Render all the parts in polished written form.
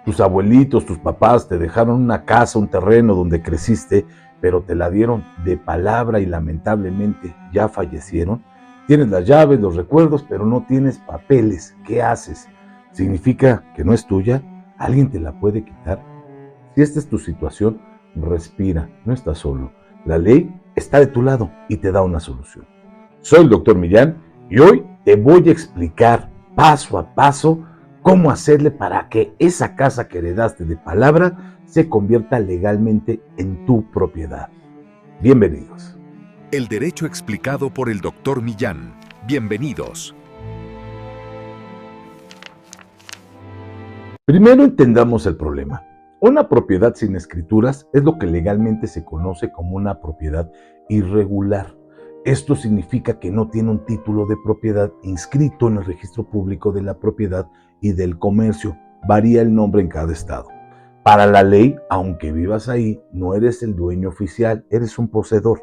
Tus abuelitos, tus papás te dejaron una casa, un terreno donde creciste, pero te la dieron de palabra y lamentablemente ya fallecieron. Tienes las llaves, los recuerdos, pero no tienes papeles. ¿Qué haces? ¿Significa que no es tuya? ¿Alguien te la puede quitar? Si esta es tu situación, respira, no estás solo. La ley está de tu lado y te da una solución. Soy el doctor Millán y hoy te voy a explicar paso a paso cómo hacerle para que esa casa que heredaste de palabra se convierta legalmente en tu propiedad. Bienvenidos. El derecho explicado por el doctor Millán. Bienvenidos. Primero entendamos el problema. Una propiedad sin escrituras es lo que legalmente se conoce como una propiedad irregular. Esto significa que no tiene un título de propiedad inscrito en el registro público de la propiedad y del comercio. Varía el nombre en cada estado. Para la ley, aunque vivas ahí, no eres el dueño oficial, eres un poseedor.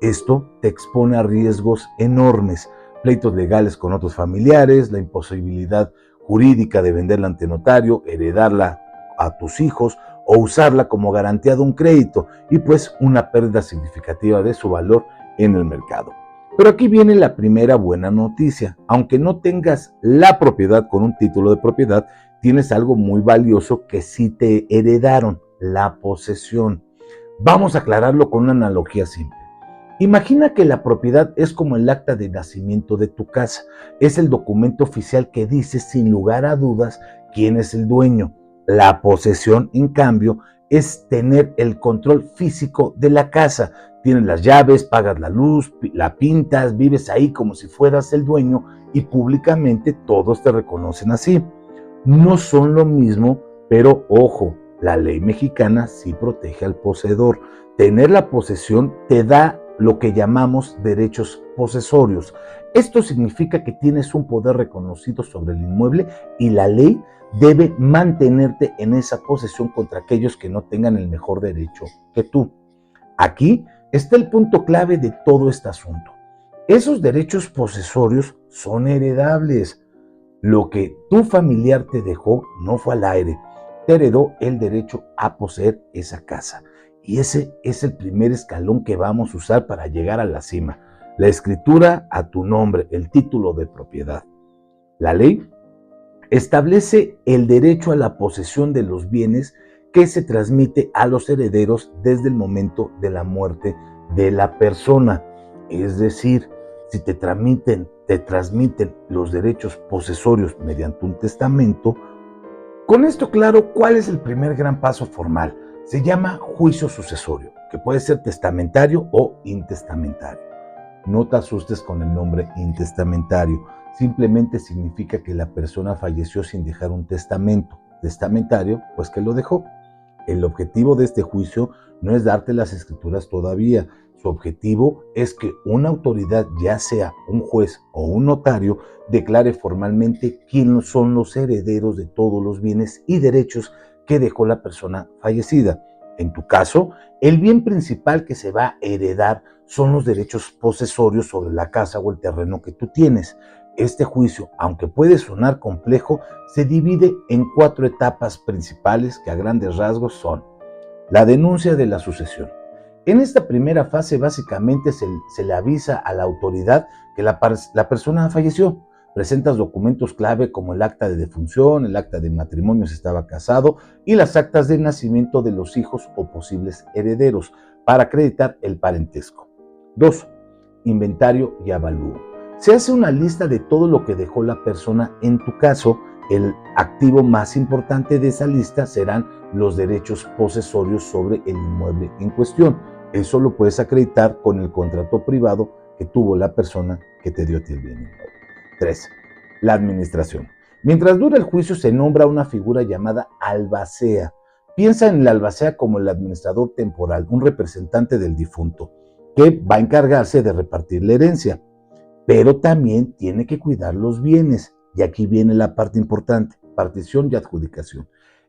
Esto te expone a riesgos enormes, pleitos legales con otros familiares, la imposibilidad jurídica de venderla ante notario, heredarla a tus hijos o usarla como garantía de un crédito y pues una pérdida significativa de su valor en el mercado. Pero aquí viene la primera buena noticia. Aunque no tengas la propiedad con un título de propiedad, tienes algo muy valioso que sí te heredaron, la posesión. Vamos a aclararlo con una analogía simple. Imagina que la propiedad es como el acta de nacimiento de tu casa. Es el documento oficial que dice sin lugar a dudas quién es el dueño. La posesión, en cambio, es tener el control físico de la casa. Tienes las llaves, pagas la luz, la pintas, vives ahí como si fueras el dueño y públicamente todos te reconocen así. No son lo mismo, pero ojo, la ley mexicana sí protege al poseedor. Tener la posesión te da lo que llamamos derechos posesorios. Esto significa que tienes un poder reconocido sobre el inmueble y la ley debe mantenerte en esa posesión contra aquellos que no tengan el mejor derecho que tú. Aquí está el punto clave de todo este asunto. Esos derechos posesorios son heredables. Lo que tu familiar te dejó no fue al aire, te heredó el derecho a poseer esa casa. Y ese es el primer escalón que vamos a usar para llegar a la cima. La escritura a tu nombre, el título de propiedad. La ley establece el derecho a la posesión de los bienes que se transmite a los herederos desde el momento de la muerte de la persona. Es decir, si te transmiten los derechos posesorios mediante un testamento. Con esto claro, ¿cuál es el primer gran paso formal? Se llama juicio sucesorio, que puede ser testamentario o intestamentario. No te asustes con el nombre intestamentario, simplemente significa que la persona falleció sin dejar un testamento. Testamentario, pues que lo dejó. El objetivo de este juicio no es darte las escrituras todavía. Su objetivo es que una autoridad, ya sea un juez o un notario, declare formalmente quiénes son los herederos de todos los bienes y derechos que dejó la persona fallecida. En tu caso, el bien principal que se va a heredar son los derechos posesorios sobre la casa o el terreno que tú tienes. Este juicio, aunque puede sonar complejo, se divide en 4 etapas principales que a grandes rasgos son: la denuncia de la sucesión. En esta primera fase básicamente se le avisa a la autoridad que la persona falleció. Presentas documentos clave como el acta de defunción, el acta de matrimonio si estaba casado y las actas de nacimiento de los hijos o posibles herederos para acreditar el parentesco. 2. Inventario y avalúo. Se hace una lista de todo lo que dejó la persona. En tu caso, el activo más importante de esa lista serán los derechos posesorios sobre el inmueble en cuestión. Eso lo puedes acreditar con el contrato privado que tuvo la persona que te dio a ti el bien inmueble. 3. La administración. Mientras dura el juicio se nombra una figura llamada albacea. Piensa en el albacea como el administrador temporal, un representante del difunto, que va a encargarse de repartir la herencia, pero también tiene que cuidar los bienes. Y aquí viene la parte importante: partición y adjudicación.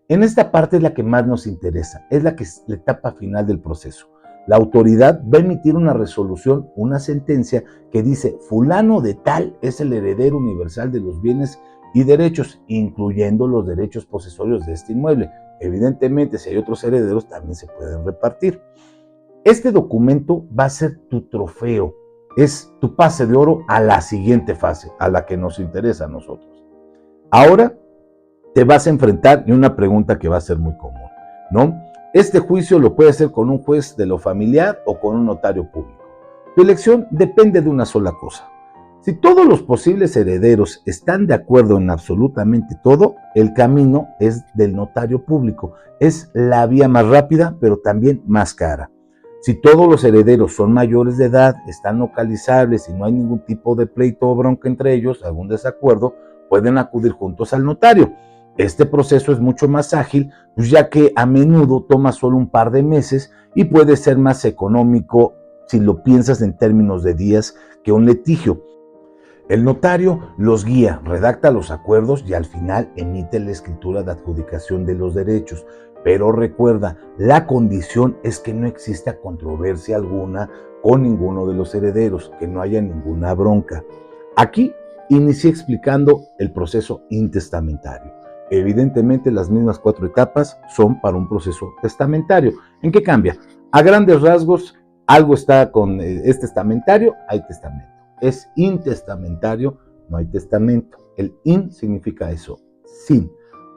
En esta parte es la que más nos interesa, es la etapa final del proceso. La autoridad va a emitir una resolución, una sentencia que dice fulano de tal es el heredero universal de los bienes y derechos, incluyendo los derechos posesorios de este inmueble. Evidentemente, si hay otros herederos, también se pueden repartir. Este documento va a ser tu trofeo, es tu pase de oro a la siguiente fase, a la que nos interesa a nosotros. Ahora te vas a enfrentar y una pregunta que va a ser muy común, ¿no? Este juicio lo puedes hacer con un juez de lo familiar o con un notario público. Tu elección depende de una sola cosa. Si todos los posibles herederos están de acuerdo en absolutamente todo, el camino es del notario público. Es la vía más rápida, pero también más cara. Si todos los herederos son mayores de edad, están localizables y no hay ningún tipo de pleito o bronca entre ellos, algún desacuerdo, pueden acudir juntos al notario. Este proceso es mucho más ágil, pues ya que a menudo toma solo un par de meses y puede ser más económico si lo piensas en términos de días que un litigio. El notario los guía, redacta los acuerdos y al final emite la escritura de adjudicación de los derechos. Pero recuerda, la condición es que no exista controversia alguna con ninguno de los herederos, que no haya ninguna bronca. Aquí inicié explicando el proceso intestamentario. Evidentemente, las mismas 4 etapas son para un proceso testamentario. ¿En qué cambia? A grandes rasgos, algo está es testamentario, hay testamento. Es intestamentario, no hay testamento. El in significa eso, sin.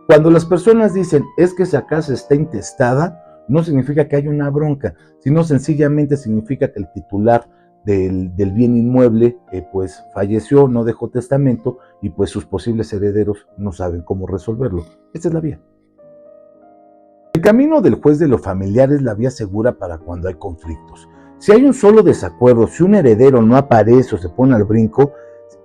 Cuando las personas dicen, es que esa casa está intestada, no significa que haya una bronca, sino sencillamente significa que el titular del bien inmueble pues falleció, no dejó testamento y pues sus posibles herederos no saben cómo resolverlo. Esta es la vía. El camino del juez de lo familiar es la vía segura para cuando hay conflictos. Si hay un solo desacuerdo, si un heredero no aparece o se pone al brinco,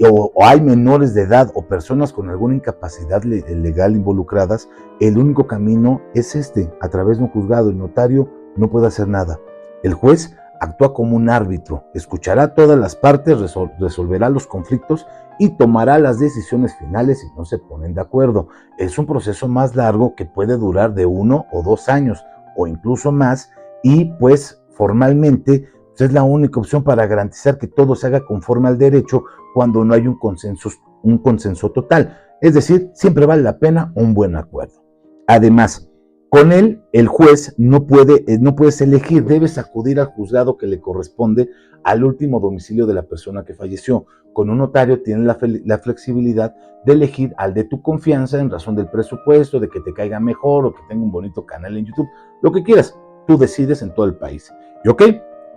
o hay menores de edad o personas con alguna incapacidad legal involucradas, el único camino es a través de un juzgado. El notario no puede hacer nada. El juez actúa como un árbitro, escuchará todas las partes, resolverá los conflictos y tomará las decisiones finales si no se ponen de acuerdo. Es un proceso más largo que puede durar de 1 o 2 años o incluso más y pues formalmente es la única opción para garantizar que todo se haga conforme al derecho cuando no hay un consenso total. Es decir, siempre vale la pena un buen acuerdo. Además, con él, el juez no puedes elegir, debes acudir al juzgado que le corresponde al último domicilio de la persona que falleció. Con un notario tienes la flexibilidad de elegir al de tu confianza en razón del presupuesto, de que te caiga mejor o que tenga un bonito canal en YouTube, lo que quieras, tú decides en todo el país. ¿Y ok?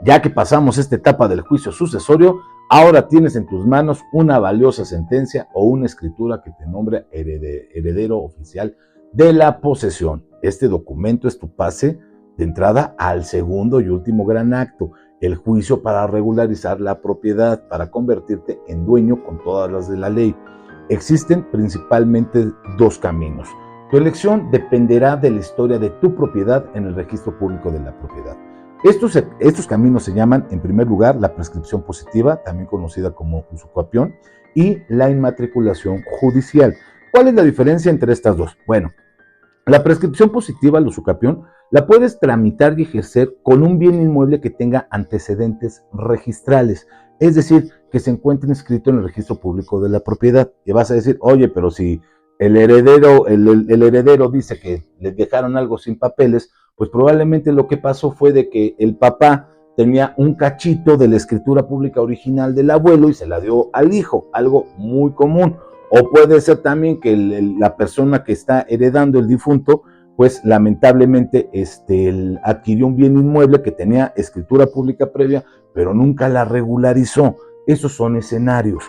Ya que pasamos esta etapa del juicio sucesorio, ahora tienes en tus manos una valiosa sentencia o una escritura que te nombra heredero oficial de la posesión. Este documento es tu pase de entrada al segundo y último gran acto, el juicio para regularizar la propiedad, para convertirte en dueño con todas las de la ley. Existen principalmente 2 caminos. Tu elección dependerá de la historia de tu propiedad en el registro público de la propiedad. Estos caminos se llaman, en primer lugar, la prescripción positiva, también conocida como usucapión, y la inmatriculación judicial. ¿Cuál es la diferencia entre estas dos? Bueno, la prescripción positiva, la usucapión, la puedes tramitar y ejercer con un bien inmueble que tenga antecedentes registrales, es decir, que se encuentre inscrito en el registro público de la propiedad. Y vas a decir, oye, pero si el heredero dice que le dejaron algo sin papeles, pues probablemente lo que pasó fue de que el papá tenía un cachito de la escritura pública original del abuelo y se la dio al hijo, algo muy común. O puede ser también que la persona que está heredando el difunto, pues lamentablemente adquirió un bien inmueble que tenía escritura pública previa, pero nunca la regularizó. Esos son escenarios.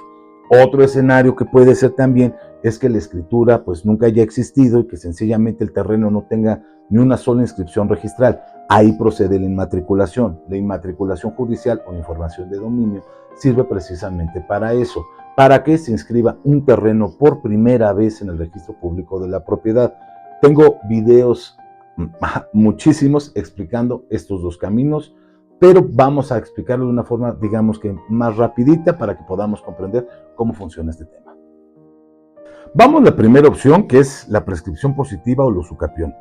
Otro escenario que puede ser también es que la escritura pues nunca haya existido y que sencillamente el terreno no tenga ni una sola inscripción registral. Ahí procede la inmatriculación. La inmatriculación judicial o información de dominio sirve precisamente para eso, para que se inscriba un terreno por primera vez en el registro público de la propiedad. Tengo videos muchísimos explicando estos 2 caminos, pero vamos a explicarlo de una forma, digamos que más rapidita para que podamos comprender cómo funciona este tema. Vamos a la primera opción, que es la prescripción positiva o la usucapión.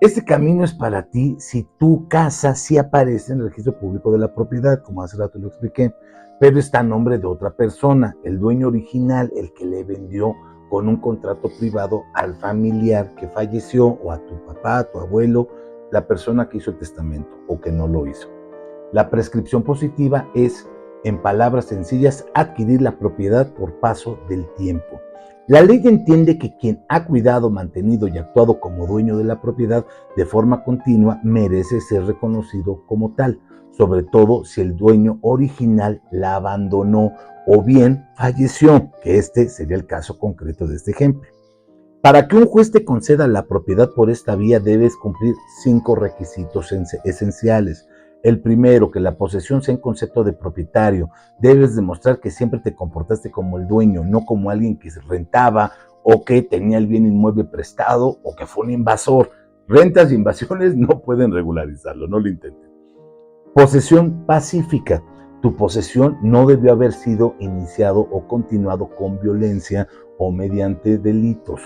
Este camino es para ti si tu casa sí aparece en el registro público de la propiedad, como hace rato lo expliqué, pero está a nombre de otra persona, el dueño original, el que le vendió, con un contrato privado al familiar que falleció o a tu papá, a tu abuelo, la persona que hizo el testamento o que no lo hizo. La prescripción positiva es, en palabras sencillas, adquirir la propiedad por paso del tiempo. La ley entiende que quien ha cuidado, mantenido y actuado como dueño de la propiedad de forma continua merece ser reconocido como tal, sobre todo si el dueño original la abandonó o bien falleció, que este sería el caso concreto de este ejemplo. Para que un juez te conceda la propiedad por esta vía debes cumplir 5 requisitos esenciales. El primero, que la posesión sea en concepto de propietario. Debes demostrar que siempre te comportaste como el dueño, no como alguien que rentaba o que tenía el bien inmueble prestado o que fue un invasor. Rentas y invasiones no pueden regularizarlo, no lo intenten. Posesión pacífica. Tu posesión no debió haber sido iniciado o continuado con violencia o mediante delitos.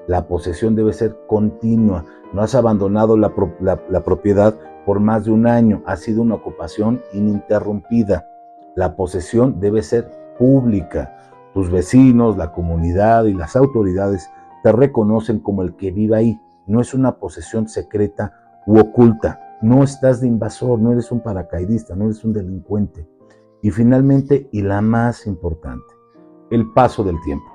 La posesión debe ser continua. No has abandonado la propiedad por más de un año. Ha sido una ocupación ininterrumpida. La posesión debe ser pública. Tus vecinos, la comunidad y las autoridades te reconocen como el que vive ahí. No es una posesión secreta u oculta. No estás de invasor, no eres un paracaidista, no eres un delincuente. Y finalmente, y la más importante, el paso del tiempo.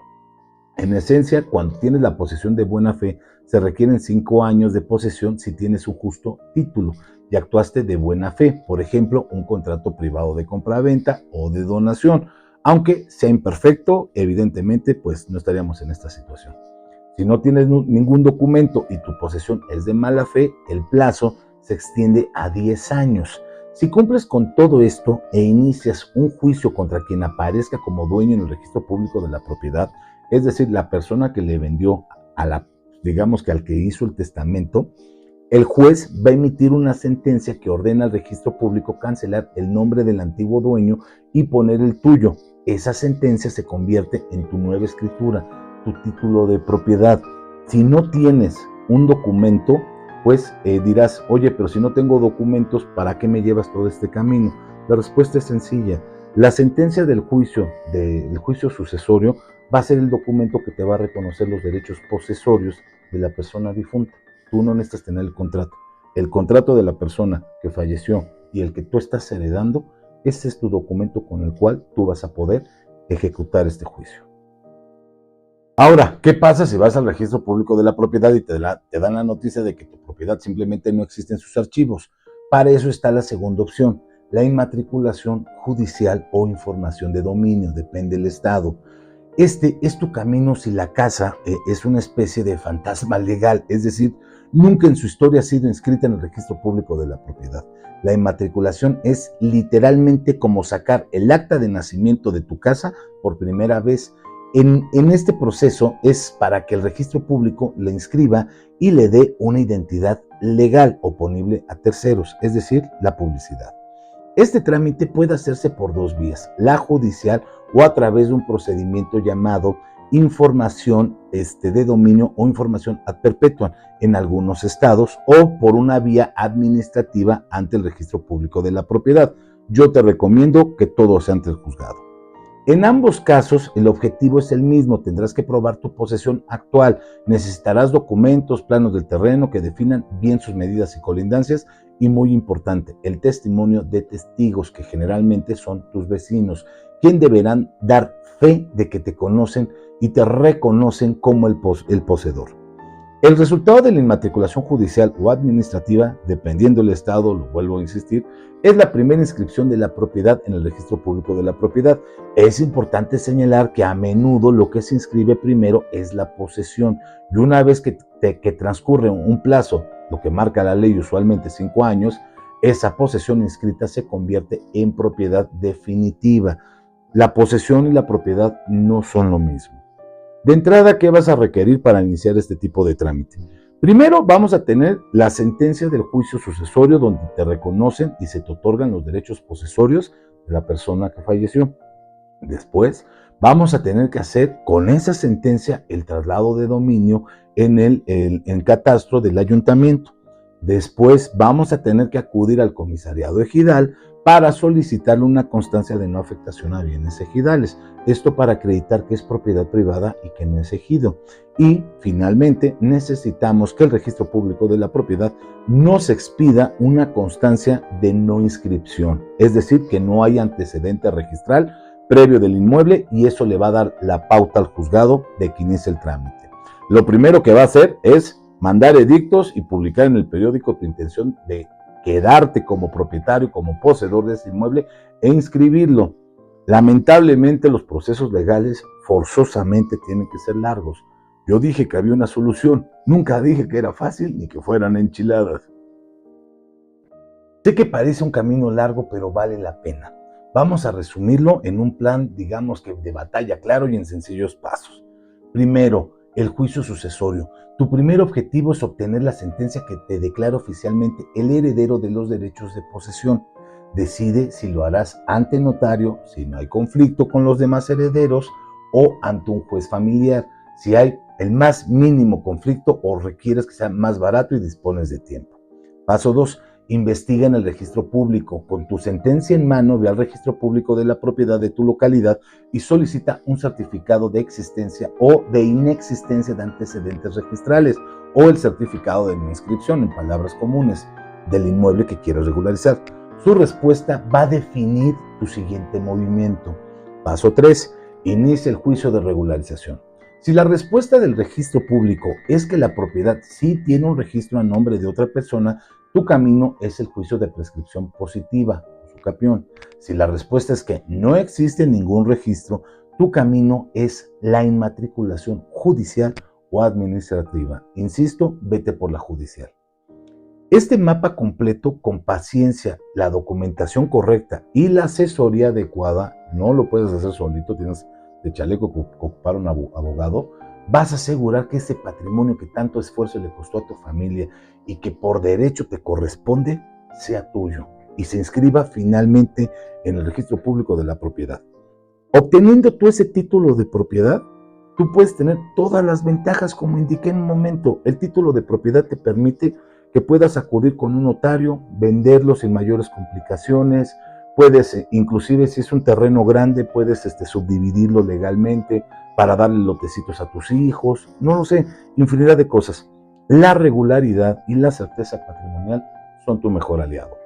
En esencia, cuando tienes la posesión de buena fe, se requieren 5 años de posesión si tienes un justo título y actuaste de buena fe, por ejemplo, un contrato privado de compra-venta o de donación. Aunque sea imperfecto, evidentemente, pues no estaríamos en esta situación. Si no tienes ningún documento y tu posesión es de mala fe, el plazo se extiende a 10 años. Si cumples con todo esto e inicias un juicio contra quien aparezca como dueño en el registro público de la propiedad, es decir, la persona que le vendió digamos que al que hizo el testamento, el juez va a emitir una sentencia que ordena al registro público cancelar el nombre del antiguo dueño y poner el tuyo. Esa sentencia se convierte en tu nueva escritura, tu título de propiedad. Si no tienes un documento, pues dirás, oye, pero si no tengo documentos, ¿para qué me llevas todo este camino? La respuesta es sencilla. La sentencia del juicio sucesorio va a ser el documento que te va a reconocer los derechos posesorios de la persona difunta. Tú no necesitas tener el contrato. El contrato de la persona que falleció y el que tú estás heredando, ese es tu documento con el cual tú vas a poder ejecutar este juicio. Ahora, ¿qué pasa si vas al registro público de la propiedad y te dan la noticia de que tu propiedad simplemente no existe en sus archivos? Para eso está la segunda opción, la inmatriculación judicial o información de dominio, depende del estado. Este es tu camino si la casa es una especie de fantasma legal, es decir, nunca en su historia ha sido inscrita en el registro público de la propiedad. La inmatriculación es literalmente como sacar el acta de nacimiento de tu casa por primera vez. En este proceso es para que el registro público le inscriba y le dé una identidad legal oponible a terceros, es decir, la publicidad. Este trámite puede hacerse por 2 vías, la judicial o a través de un procedimiento llamado información de dominio o información ad perpetuam en algunos estados o por una vía administrativa ante el registro público de la propiedad. Yo te recomiendo que todo sea ante el juzgado. En ambos casos, el objetivo es el mismo, tendrás que probar tu posesión actual, necesitarás documentos, planos del terreno que definan bien sus medidas y colindancias y muy importante, el testimonio de testigos que generalmente son tus vecinos, quien deberán dar fe de que te conocen y te reconocen como el poseedor. El resultado de la inmatriculación judicial o administrativa, dependiendo del estado, lo vuelvo a insistir, es la primera inscripción de la propiedad en el registro público de la propiedad. Es importante señalar que a menudo lo que se inscribe primero es la posesión y una vez que transcurre un plazo, lo que marca la ley usualmente 5 años, esa posesión inscrita se convierte en propiedad definitiva. La posesión y la propiedad no son lo mismo. De entrada, ¿qué vas a requerir para iniciar este tipo de trámite? Primero, vamos a tener la sentencia del juicio sucesorio donde te reconocen y se te otorgan los derechos posesorios de la persona que falleció. Después, vamos a tener que hacer con esa sentencia el traslado de dominio en el catastro del ayuntamiento. Después vamos a tener que acudir al comisariado ejidal para solicitarle una constancia de no afectación a bienes ejidales. Esto para acreditar que es propiedad privada y que no es ejido. Y finalmente necesitamos que el registro público de la propiedad nos expida una constancia de no inscripción. Es decir, que no hay antecedente registral previo del inmueble y eso le va a dar la pauta al juzgado de que inicie el trámite. Lo primero que va a hacer es mandar edictos y publicar en el periódico tu intención de quedarte como propietario, como poseedor de ese inmueble e inscribirlo. Lamentablemente los procesos legales forzosamente tienen que ser largos. Yo dije que había una solución, nunca dije que era fácil ni que fueran enchiladas. Sé que parece un camino largo, pero vale la pena. Vamos a resumirlo en un plan, digamos que de batalla claro y en sencillos pasos. Primero, el juicio sucesorio. Tu primer objetivo es obtener la sentencia que te declara oficialmente el heredero de los derechos de posesión. Decide si lo harás ante notario, si no hay conflicto con los demás herederos, o ante un juez familiar, si hay el más mínimo conflicto o requieres que sea más barato y dispones de tiempo. Paso 2. Investiga en el registro público. Con tu sentencia en mano, ve al registro público de la propiedad de tu localidad y solicita un certificado de existencia o de inexistencia de antecedentes registrales o el certificado de no inscripción, en palabras comunes, del inmueble que quieres regularizar. Su respuesta va a definir tu siguiente movimiento. Paso 3. Inicia el juicio de regularización. Si la respuesta del registro público es que la propiedad sí tiene un registro a nombre de otra persona, tu camino es el juicio de prescripción positiva, su capión. Si la respuesta es que no existe ningún registro, tu camino es la inmatriculación judicial o administrativa. Insisto, vete por la judicial. Este mapa completo, con paciencia, la documentación correcta y la asesoría adecuada, no lo puedes hacer solito, tienes de chaleco que ocupar un abogado, vas a asegurar que ese patrimonio que tanto esfuerzo le costó a tu familia y que por derecho te corresponde, sea tuyo y se inscriba finalmente en el registro público de la propiedad. Obteniendo tú ese título de propiedad, tú puedes tener todas las ventajas como indiqué en un momento. El título de propiedad te permite que puedas acudir con un notario, venderlo sin mayores complicaciones. Puedes, inclusive si es un terreno grande, puedes subdividirlo legalmente para darle lotecitos a tus hijos, no lo sé, infinidad de cosas. La regularidad y la certeza patrimonial son tu mejor aliado.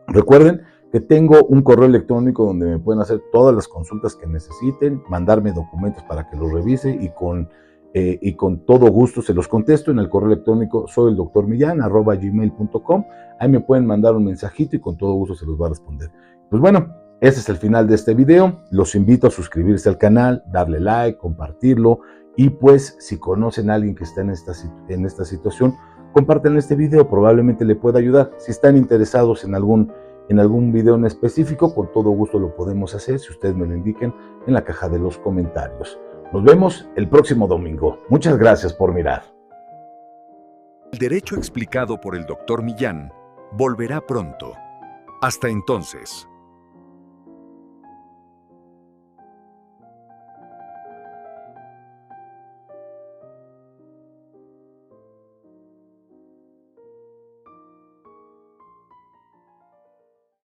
Recuerden que tengo un correo electrónico donde me pueden hacer todas las consultas que necesiten, mandarme documentos para que los revise y con todo gusto se los contesto. En el correo electrónico soy el drmillan@gmail.com. Ahí me pueden mandar un mensajito y con todo gusto se los va a responder. Pues bueno, ese es el final de este video. Los invito a suscribirse al canal, darle like, compartirlo y pues si conocen a alguien que está en esta situación, compartan este video, probablemente le pueda ayudar. Si están interesados en algún video en específico, con todo gusto lo podemos hacer, si ustedes me lo indiquen en la caja de los comentarios. Nos vemos el próximo domingo. Muchas gracias por mirar. El derecho explicado por el Dr. Millán volverá pronto. Hasta entonces.